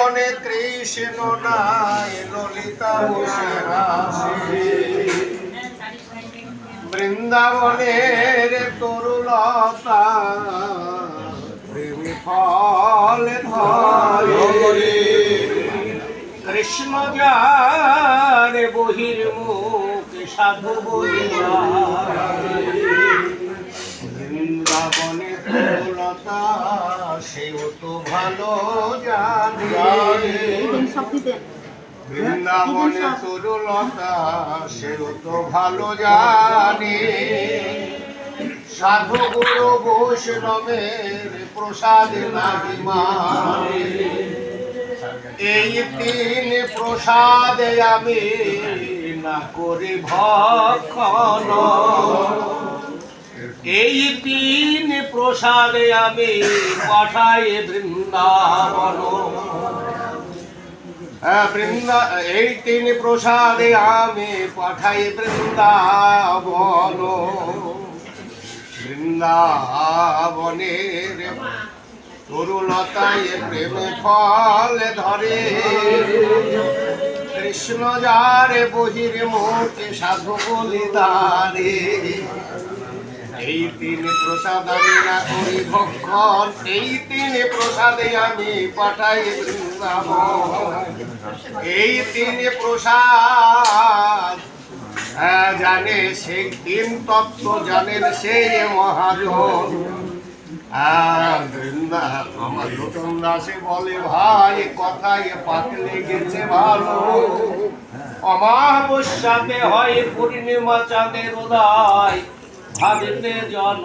বৃন্দাবনে কৃষ্ণ নাই ললিতা বসে রাশি বৃন্দাবনের তরুলতা প্রেমী ফল ধরে কৃষ্ণ যার বহির্মুখ সাধু বলিয়া বৃন্দাবনে তরুলতা সেও তো ভালো জানে বৃন্দাবনে তরুলতা সেও তো ভালো জানে সাধু গুরু বৈষ্ণবের প্রসাদ নাহি মানে এই তিন প্রসাদে আমি না করি ভক্ষণ এই তিন প্রসাদে আমি পাঠাই বৃন্দাবন এই তিন প্রসাদে আমি পাঠাই বৃন্দাবন বৃন্দাবনের তরুলতায় প্রেমে ফল ধরে কৃষ্ণ যারে বহির্মুখে সাধু বলিদারে এই তিন প্রসাদ আমি না করি ভক্ষণ এই তিন প্রসাদে আমি পাঠাই বৃন্দাবন এই তিন প্রসাদ জানে সেই তিন তত্ত্ব জানেন সেই মহাজন আমার নতুন দাসে বলে ভাই কথায় পাক লেগেছে ভালো অমাবস্যাতে হয় পূর্ণিমা চাঁদের উদয় ভাবিতে জন